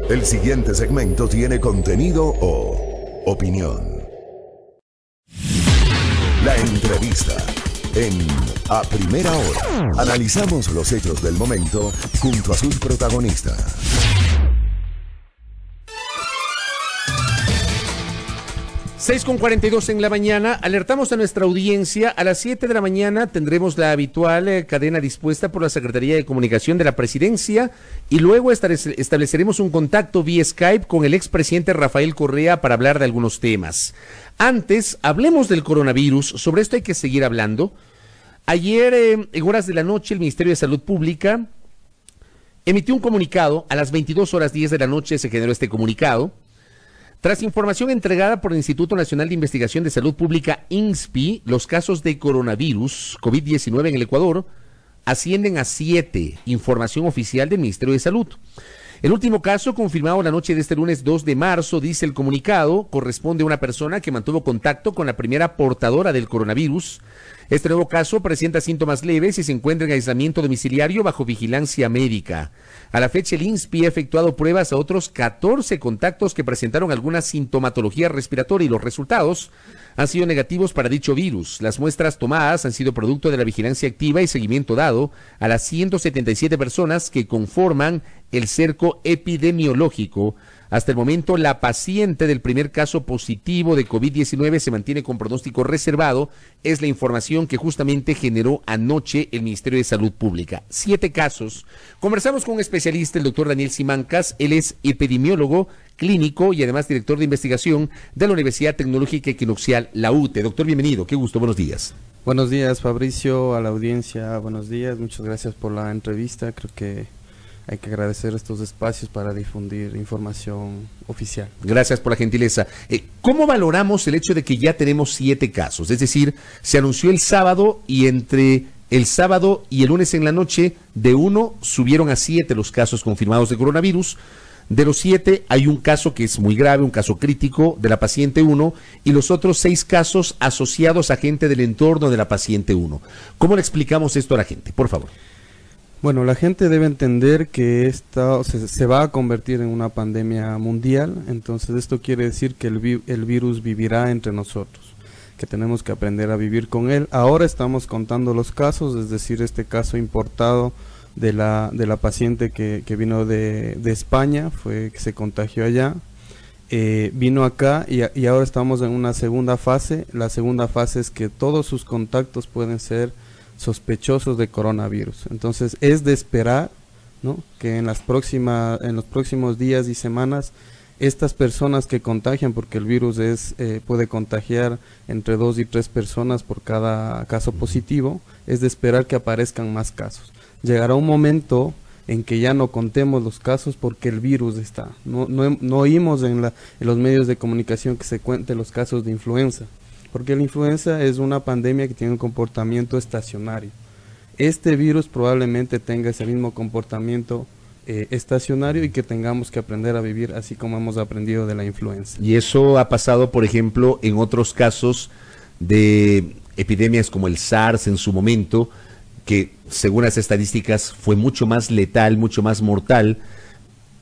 El siguiente segmento tiene contenido o opinión. La entrevista en A Primera Hora. Analizamos los hechos del momento junto a sus protagonistas. 6:42 en la mañana, alertamos a nuestra audiencia, a las 7 de la mañana tendremos la habitual cadena dispuesta por la Secretaría de Comunicación de la Presidencia y luego estableceremos un contacto vía Skype con el expresidente Rafael Correa para hablar de algunos temas. Antes, hablemos del coronavirus, sobre esto hay que seguir hablando. Ayer, en horas de la noche, el Ministerio de Salud Pública emitió un comunicado, a las 22:10 de la noche se generó este comunicado. Tras información entregada por el Instituto Nacional de Investigación de Salud Pública, INSPI, los casos de coronavirus COVID-19 en el Ecuador ascienden a 7, información oficial del Ministerio de Salud. El último caso, confirmado la noche de este lunes 2 de marzo, dice el comunicado, corresponde a una persona que mantuvo contacto con la primera portadora del coronavirus. Este nuevo caso presenta síntomas leves y se encuentra en aislamiento domiciliario bajo vigilancia médica. A la fecha, el INSPI ha efectuado pruebas a otros 14 contactos que presentaron alguna sintomatología respiratoria y los resultados han sido negativos para dicho virus. Las muestras tomadas han sido producto de la vigilancia activa y seguimiento dado a las 177 personas que conforman el cerco epidemiológico. Hasta el momento, la paciente del primer caso positivo de COVID-19 se mantiene con pronóstico reservado. Es la información que justamente generó anoche el Ministerio de Salud Pública. 7 casos. Conversamos con un especialista, el doctor Daniel Simancas. Él es epidemiólogo clínico y además director de investigación de la Universidad Tecnológica Equinoccial, la UTE. Doctor, bienvenido. Qué gusto. Buenos días. Buenos días, Fabricio, a la audiencia. Buenos días. Muchas gracias por la entrevista. Creo que hay que agradecer estos espacios para difundir información oficial. Gracias por la gentileza. ¿Cómo valoramos el hecho de que ya tenemos 7 casos? Es decir, se anunció el sábado y entre el sábado y el lunes en la noche de 1 subieron a 7 los casos confirmados de coronavirus. De los 7 hay un caso que es muy grave, un caso crítico de la paciente 1 y los otros 6 casos asociados a gente del entorno de la paciente 1. ¿Cómo le explicamos esto a la gente? Por favor. Bueno, la gente debe entender que esta se va a convertir en una pandemia mundial, entonces esto quiere decir que el virus vivirá entre nosotros, que tenemos que aprender a vivir con él. Ahora estamos contando los casos, es decir, este caso importado de la paciente que vino de España, que se contagió allá, vino acá y ahora estamos en una segunda fase. La segunda fase es que todos sus contactos pueden ser sospechosos de coronavirus. Entonces es de esperar, ¿no?, que en los próximos días y semanas estas personas que contagian, porque el virus puede contagiar entre 2 y 3 personas por cada caso positivo, es de esperar que aparezcan más casos. Llegará un momento en que ya no contemos los casos porque el virus está. No oímos en los medios de comunicación que se cuenten los casos de influenza, porque la influenza es una pandemia que tiene un comportamiento estacionario. Este virus probablemente tenga ese mismo comportamiento estacionario y que tengamos que aprender a vivir así como hemos aprendido de la influenza. Y eso ha pasado, por ejemplo, en otros casos de epidemias como el SARS en su momento, que según las estadísticas fue mucho más letal, mucho más mortal,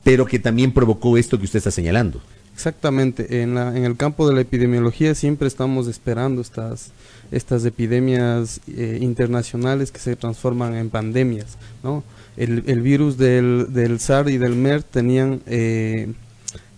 pero que también provocó esto que usted está señalando. Exactamente, en el campo de la epidemiología siempre estamos esperando estas epidemias internacionales que se transforman en pandemias, ¿no? El virus del SARS y del MERS tenían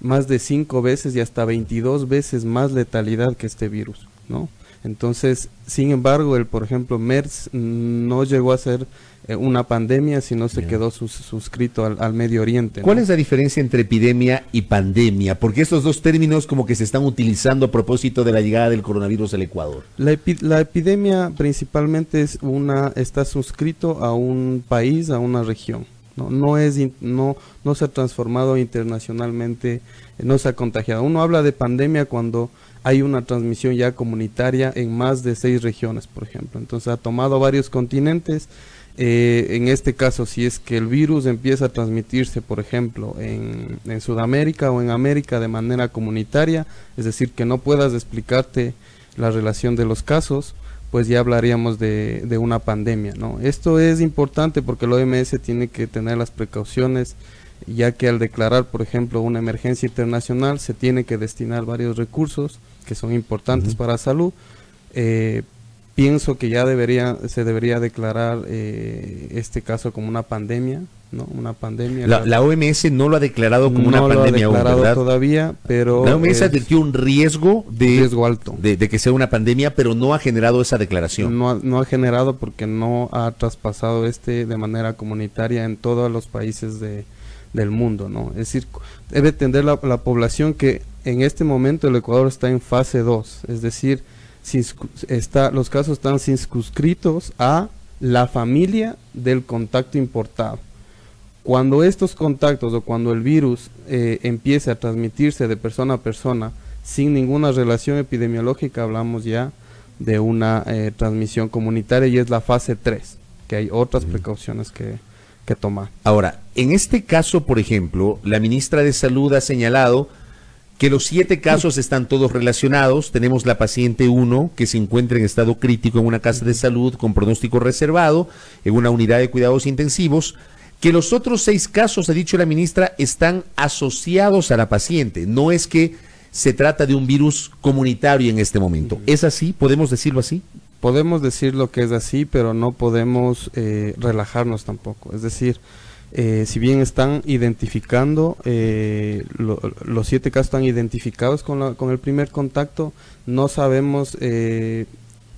más de 5 veces y hasta 22 veces más letalidad que este virus, ¿no? Entonces, sin embargo, por ejemplo, MERS no llegó a ser una pandemia, sino se quedó suscrito al Medio Oriente, ¿no? ¿Cuál es la diferencia entre epidemia y pandemia? Porque estos dos términos como que se están utilizando a propósito de la llegada del coronavirus al Ecuador. La epidemia principalmente está suscrito a un país, a una región. No se ha transformado internacionalmente, no se ha contagiado. Uno habla de pandemia cuando hay una transmisión ya comunitaria en más de 6 regiones, por ejemplo. Entonces ha tomado varios continentes. En este caso, si es que el virus empieza a transmitirse, por ejemplo, en Sudamérica o en América de manera comunitaria, es decir, que no puedas explicarte la relación de los casos, pues ya hablaríamos de una pandemia, ¿no? Esto es importante porque el OMS tiene que tener las precauciones ya que al declarar, por ejemplo, una emergencia internacional, se tiene que destinar varios recursos que son importantes para salud. Pienso que ya se debería declarar este caso como una pandemia, ¿no? Una pandemia. La OMS no lo ha declarado como una pandemia aún, ¿verdad? No lo ha declarado aún, todavía, pero... La OMS advirtió un riesgo alto. De que sea una pandemia, pero no ha generado esa declaración. No ha generado porque no ha traspasado de manera comunitaria en todos los países del mundo, ¿no? Es decir, debe entender la población que en este momento el Ecuador está en fase 2, es decir, los casos están circunscritos a la familia del contacto importado. Cuando estos contactos o cuando el virus empiece a transmitirse de persona a persona sin ninguna relación epidemiológica, hablamos ya de una transmisión comunitaria y es la fase 3, que hay otras precauciones que tomar. Ahora, en este caso, por ejemplo, la ministra de Salud ha señalado que los 7 casos están todos relacionados. Tenemos la paciente 1 que se encuentra en estado crítico en una casa de salud con pronóstico reservado, en una unidad de cuidados intensivos, que los otros 6 casos, ha dicho la ministra, están asociados a la paciente. No es que se trata de un virus comunitario en este momento. ¿Es así? ¿Podemos decirlo así? Podemos decirlo que es así, pero no podemos relajarnos tampoco. Es decir, si bien están identificando, los 7 casos están identificados con el primer contacto, no sabemos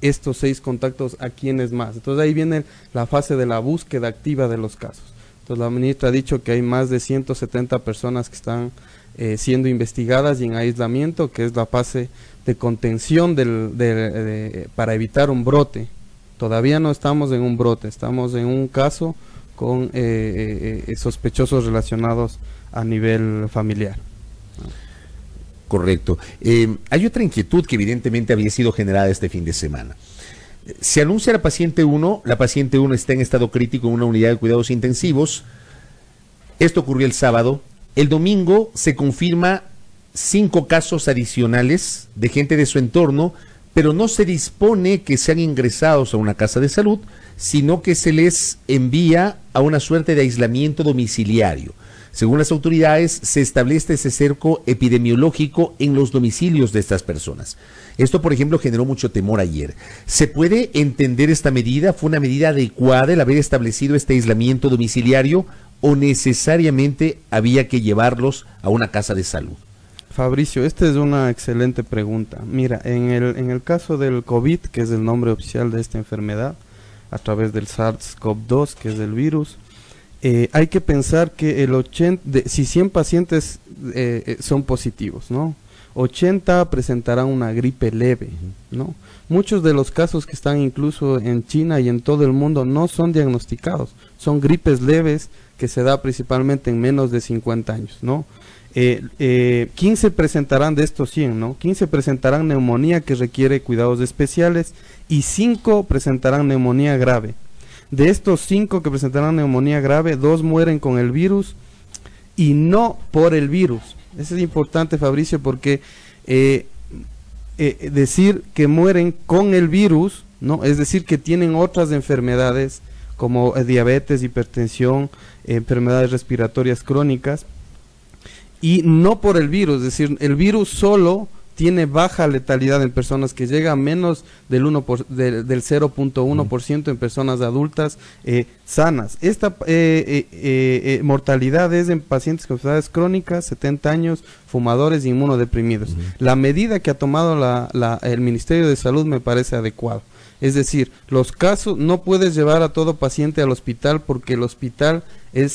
estos 6 contactos a quiénes más. Entonces ahí viene la fase de la búsqueda activa de los casos. Entonces la ministra ha dicho que hay más de 170 personas que están siendo investigadas y en aislamiento, que es la fase de contención para evitar un brote. Todavía no estamos en un brote, estamos en un caso con sospechosos relacionados a nivel familiar. Correcto. Hay otra inquietud que evidentemente había sido generada este fin de semana. Se anuncia la paciente 1 está en estado crítico en una unidad de cuidados intensivos. Esto ocurrió el sábado. El domingo se confirma 5 casos adicionales de gente de su entorno, pero no se dispone que sean ingresados a una casa de salud, sino que se les envía a una suerte de aislamiento domiciliario. Según las autoridades, se establece ese cerco epidemiológico en los domicilios de estas personas. Esto, por ejemplo, generó mucho temor ayer. ¿Se puede entender esta medida? ¿Fue una medida adecuada el haber establecido este aislamiento domiciliario o necesariamente había que llevarlos a una casa de salud? Fabricio, esta es una excelente pregunta. Mira, en el caso del COVID, que es el nombre oficial de esta enfermedad, a través del SARS-CoV-2, que es el virus, hay que pensar que si 100 pacientes son positivos, ¿no? 80 presentarán una gripe leve, ¿no? Muchos de los casos que están incluso en China y en todo el mundo no son diagnosticados, son gripes leves que se da principalmente en menos de 50 años, ¿no? 15 presentarán de estos 100, ¿no? 15 presentarán neumonía que requiere cuidados especiales y 5 presentarán neumonía grave. De estos 5 que presentarán neumonía grave, 2 mueren con el virus y no por el virus. Eso es importante, Fabricio, porque decir que mueren con el virus, ¿no? Es decir, que tienen otras enfermedades como diabetes, hipertensión, enfermedades respiratorias crónicas, y no por el virus, es decir, el virus solo tiene baja letalidad en personas que llega a menos del 0.1% en personas adultas sanas. Esta mortalidad es en pacientes con enfermedades crónicas, 70 años, fumadores y inmunodeprimidos. La medida que ha tomado el Ministerio de Salud me parece adecuada. Es decir, los casos, no puedes llevar a todo paciente al hospital porque el hospital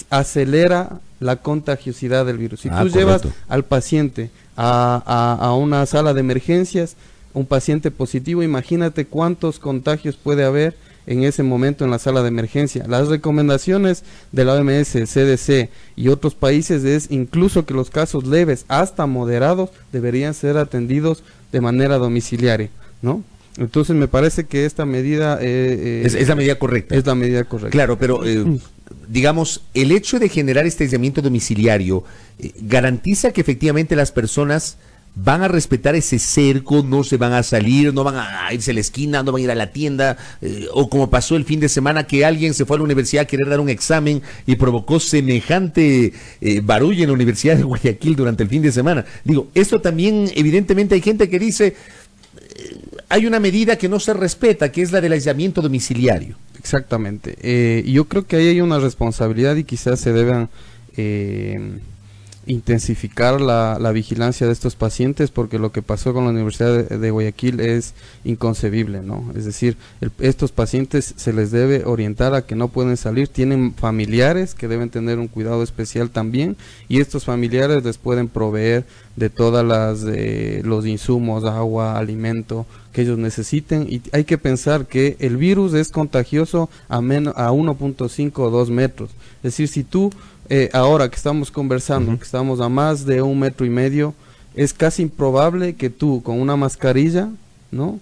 acelera la contagiosidad del virus. Si tú llevas al paciente a una sala de emergencias, un paciente positivo, imagínate cuántos contagios puede haber en ese momento en la sala de emergencia. Las recomendaciones de la OMS, CDC y otros países es incluso que los casos leves hasta moderados deberían ser atendidos de manera domiciliaria, ¿no? Entonces me parece que esta medida es la medida correcta. Es la medida correcta. Claro, pero digamos, el hecho de generar este aislamiento domiciliario garantiza que efectivamente las personas van a respetar ese cerco, no se van a salir, no van a irse a la esquina, no van a ir a la tienda, o como pasó el fin de semana que alguien se fue a la universidad a querer dar un examen y provocó semejante barullo en la Universidad de Guayaquil durante el fin de semana. Digo, esto también, evidentemente hay gente que dice, hay una medida que no se respeta, que es la del aislamiento domiciliario. Exactamente. Yo creo que ahí hay una responsabilidad y quizás se deban intensificar la vigilancia de estos pacientes, porque lo que pasó con la Universidad de Guayaquil es inconcebible, ¿no? Es decir, estos pacientes se les debe orientar a que no pueden salir, tienen familiares que deben tener un cuidado especial también, y estos familiares les pueden proveer de todas los insumos, agua, alimento que ellos necesiten, y hay que pensar que el virus es contagioso a 1.5 o 2 metros. Es decir, si tú ahora que estamos conversando, que estamos a más de 1,5 metros, es casi improbable que tú con una mascarilla, ¿no?,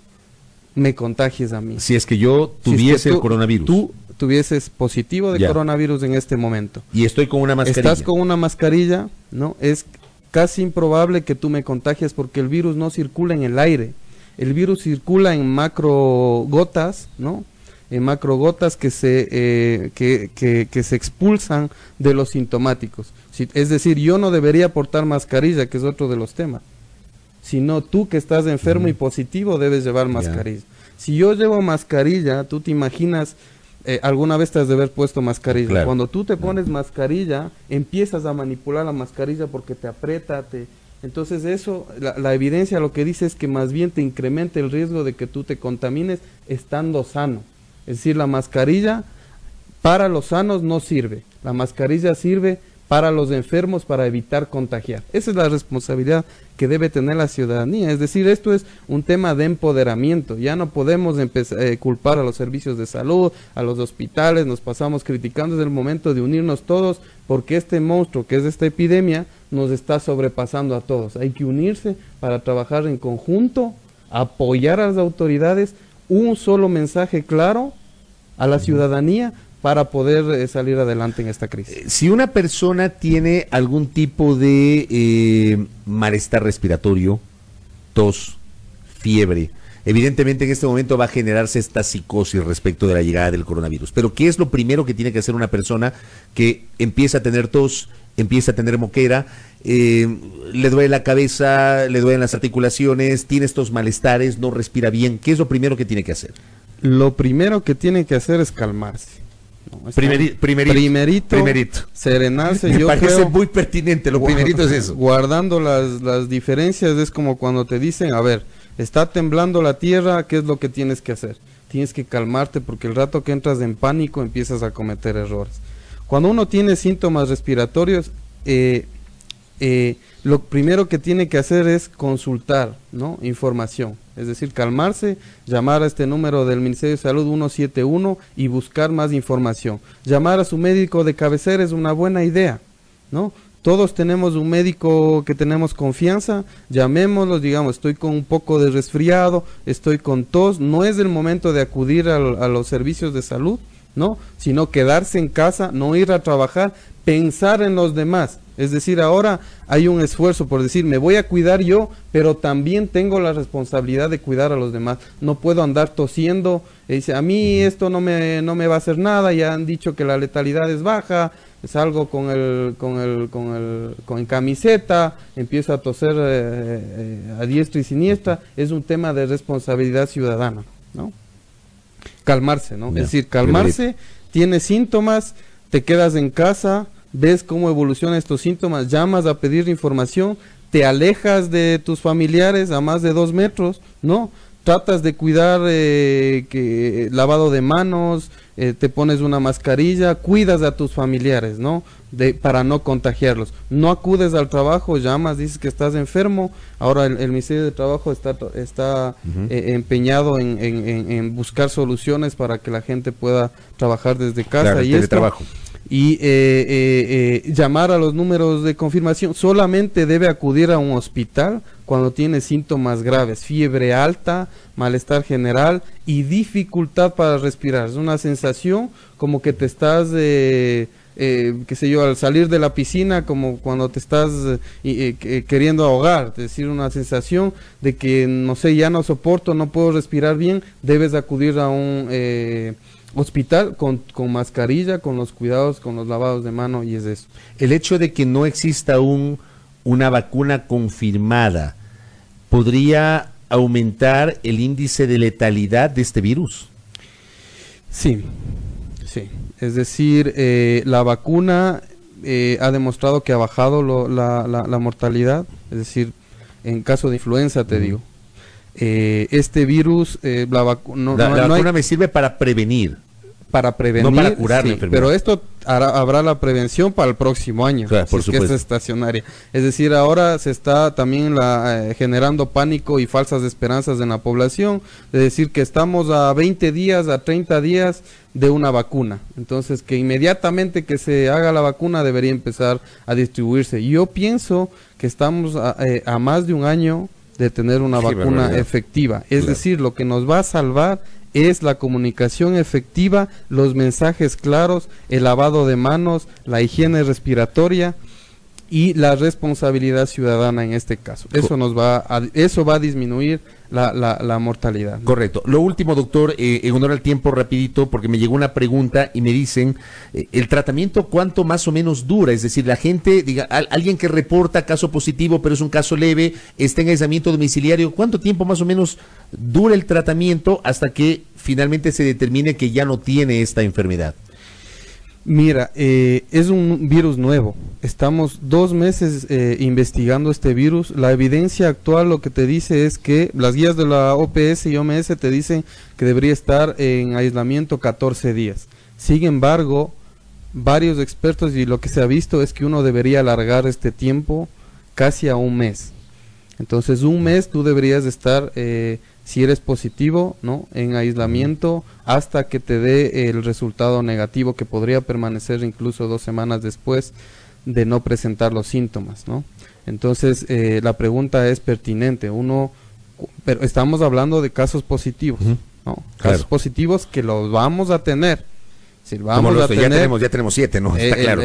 me contagies a mí. Si es que yo tuviese el coronavirus. Tú tuvieses positivo de coronavirus en este momento. Y estoy con una mascarilla. Estás con una mascarilla, ¿no? Es casi improbable que tú me contagies porque el virus no circula en el aire. El virus circula en macrogotas, ¿no?, en macrogotas que se expulsan de los sintomáticos. Es decir, yo no debería portar mascarilla, que es otro de los temas, sino tú que estás enfermo y positivo debes llevar mascarilla. Si yo llevo mascarilla, tú te imaginas, alguna vez te has de haber puesto mascarilla. Claro. Cuando tú te pones mascarilla, empiezas a manipular la mascarilla porque te aprieta, entonces eso, la evidencia lo que dice es que más bien te incrementa el riesgo de que tú te contamines estando sano. Es decir, la mascarilla para los sanos no sirve. La mascarilla sirve para los enfermos, para evitar contagiar. Esa es la responsabilidad que debe tener la ciudadanía. Es decir, esto es un tema de empoderamiento. Ya no podemos culpar a los servicios de salud, a los hospitales, nos pasamos criticando. Es el momento de unirnos todos, porque este monstruo que es esta epidemia nos está sobrepasando a todos. Hay que unirse para trabajar en conjunto, apoyar a las autoridades, un solo mensaje claro a la ciudadanía para poder salir adelante en esta crisis. Si una persona tiene algún tipo de malestar respiratorio, tos, fiebre, evidentemente en este momento va a generarse esta psicosis respecto de la llegada del coronavirus. Pero ¿qué es lo primero que tiene que hacer una persona que empieza a tener tos, empieza a tener moquera, le duele la cabeza, le duelen las articulaciones, tiene estos malestares, no respira bien? ¿Qué es lo primero que tiene que hacer? Lo primero que tiene que hacer es calmarse. No, primerito, serenarse. Me parece muy pertinente, lo primerito es eso. Guardando las diferencias, es como cuando te dicen, a ver, está temblando la tierra, ¿qué es lo que tienes que hacer? Tienes que calmarte, porque el rato que entras en pánico empiezas a cometer errores. Cuando uno tiene síntomas respiratorios, lo primero que tiene que hacer es consultar, ¿no?, información. Es decir, calmarse, llamar a este número del Ministerio de Salud 171 y buscar más información. Llamar a su médico de cabecera es una buena idea, ¿no? Todos tenemos un médico que tenemos confianza, llamémoslo, digamos, estoy con un poco de resfriado, estoy con tos, no es el momento de acudir a los servicios de salud, ¿no?, sino quedarse en casa, no ir a trabajar, pensar en los demás. Es decir, ahora hay un esfuerzo por decir, me voy a cuidar yo, pero también tengo la responsabilidad de cuidar a los demás. No puedo andar tosiendo, dice, a mí esto no me va a hacer nada, ya han dicho que la letalidad es baja, salgo con camiseta, empiezo a toser a diestra y siniestra. Es un tema de responsabilidad ciudadana, ¿no? Calmarse, ¿no? Es decir, calmarse, tienes síntomas, te quedas en casa, ves cómo evolucionan estos síntomas, llamas a pedir información, te alejas de tus familiares a más de 2 metros, ¿no? Tratas de cuidar lavado de manos, te pones una mascarilla, cuidas a tus familiares, ¿no? Para no contagiarlos. No acudes al trabajo, llamas, dices que estás enfermo. Ahora el Ministerio de Trabajo está empeñado en buscar soluciones para que la gente pueda trabajar desde casa. Claro, y teletrabajo. Y llamar a los números de confirmación. Solamente debe acudir a un hospital cuando tiene síntomas graves, fiebre alta, malestar general y dificultad para respirar. Es una sensación como que te estás qué sé yo, al salir de la piscina, como cuando te estás queriendo ahogar, es decir, una sensación de que, no sé, ya no soporto, no puedo respirar bien, debes acudir a un hospital con mascarilla, con los cuidados, con los lavados de mano, y es eso. El hecho de que no exista una vacuna confirmada, ¿podría aumentar el índice de letalidad de este virus? Sí, sí. Es decir, la vacuna ha demostrado que ha bajado la mortalidad, es decir, en caso de influenza, te digo. Este virus, la vacuna me sirve para prevenir. Para prevenir, no para curar la enfermedad. Pero esto habrá la prevención para el próximo año, claro, por supuesto. Que es estacionaria. Es decir, ahora se está también generando pánico y falsas esperanzas en la población, de decir que estamos a 20 días, a 30 días de una vacuna. Entonces, que inmediatamente que se haga la vacuna debería empezar a distribuirse. Yo pienso que estamos a más de un año de tener una vacuna efectiva. Es decir, lo que nos va a salvar es la comunicación efectiva, los mensajes claros, el lavado de manos, la higiene respiratoria y la responsabilidad ciudadana en este caso. Eso va a disminuir la mortalidad. Correcto. Lo último, doctor, en honor al tiempo, rapidito, porque me llegó una pregunta y me dicen, ¿el tratamiento cuánto más o menos dura? Es decir, la gente, alguien que reporta caso positivo, pero es un caso leve, está en aislamiento domiciliario, ¿cuánto tiempo más o menos dura el tratamiento hasta que finalmente se determine que ya no tiene esta enfermedad? Mira, es un virus nuevo. Estamos 2 meses investigando este virus. La evidencia actual lo que te dice es que las guías de la OPS y OMS te dicen que debería estar en aislamiento 14 días. Sin embargo, varios expertos y lo que se ha visto es que uno debería alargar este tiempo casi a 1 mes. Entonces, 1 mes tú deberías estar, si eres positivo, ¿no?, en aislamiento hasta que te dé el resultado negativo, que podría permanecer incluso 2 semanas después de no presentar los síntomas, ¿no? Entonces, la pregunta es pertinente. Pero estamos hablando de casos positivos, ¿no? Claro. Casos positivos que los vamos a tener. Si ya tenemos 7, ¿no? Está claro.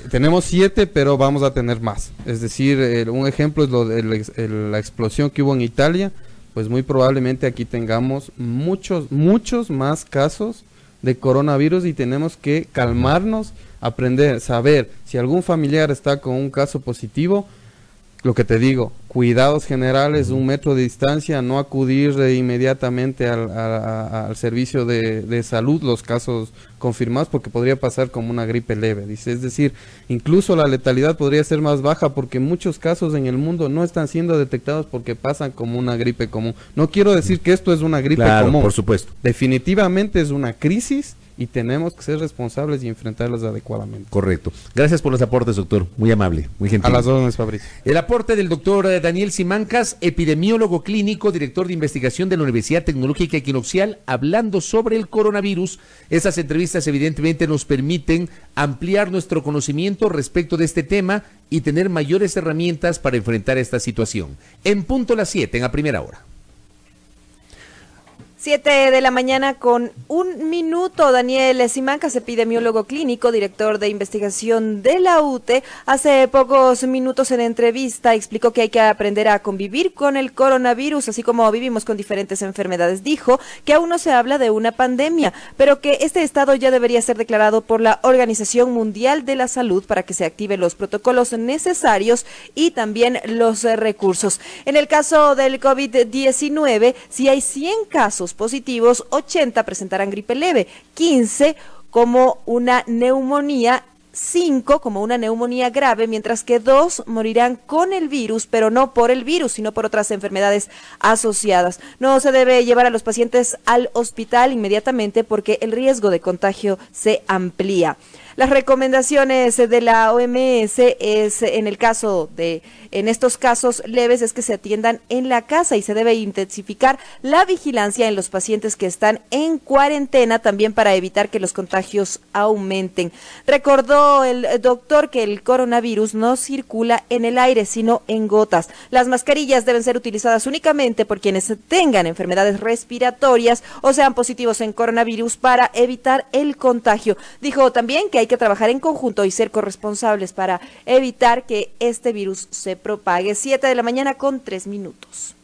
Tenemos 7, pero vamos a tener más. Es decir, un ejemplo es la explosión que hubo en Italia. Pues muy probablemente aquí tengamos muchos más casos de coronavirus y tenemos que calmarnos, aprender, saber si algún familiar está con un caso positivo. Lo que te digo, cuidados generales, 1 metro de distancia, no acudir inmediatamente al servicio de salud, los casos confirmados, porque podría pasar como una gripe leve. Dice, es decir, incluso la letalidad podría ser más baja porque muchos casos en el mundo no están siendo detectados porque pasan como una gripe común. No quiero decir que esto es una gripe común. Por supuesto. Definitivamente es una crisis y tenemos que ser responsables y enfrentarlas adecuadamente. Correcto. Gracias por los aportes, doctor. Muy amable, muy gentil. A las órdenes, Fabricio. El aporte del doctor Daniel Simancas, epidemiólogo clínico, director de investigación de la Universidad Tecnológica Equinoccial, hablando sobre el coronavirus. Estas entrevistas evidentemente nos permiten ampliar nuestro conocimiento respecto de este tema y tener mayores herramientas para enfrentar esta situación. En punto las 7, en la primera hora. 7 de la mañana con 1 minuto. Daniel Simancas, epidemiólogo clínico, director de investigación de la UTE, hace pocos minutos en entrevista explicó que hay que aprender a convivir con el coronavirus, así como vivimos con diferentes enfermedades. Dijo que aún no se habla de una pandemia, pero que este estado ya debería ser declarado por la Organización Mundial de la Salud para que se activen los protocolos necesarios y también los recursos. En el caso del COVID-19, si hay 100 casos positivos, 80 presentarán gripe leve, 15 como una neumonía, 5 como una neumonía grave, mientras que 2 morirán con el virus, pero no por el virus, sino por otras enfermedades asociadas. No se debe llevar a los pacientes al hospital inmediatamente porque el riesgo de contagio se amplía. Las recomendaciones de la OMS es, en estos casos leves, es que se atiendan en la casa y se debe intensificar la vigilancia en los pacientes que están en cuarentena, también para evitar que los contagios aumenten. Recordó el doctor que el coronavirus no circula en el aire, sino en gotas. Las mascarillas deben ser utilizadas únicamente por quienes tengan enfermedades respiratorias o sean positivos en coronavirus para evitar el contagio. Dijo también que hay que trabajar en conjunto y ser corresponsables para evitar que este virus se propague. 7 de la mañana con 3 minutos.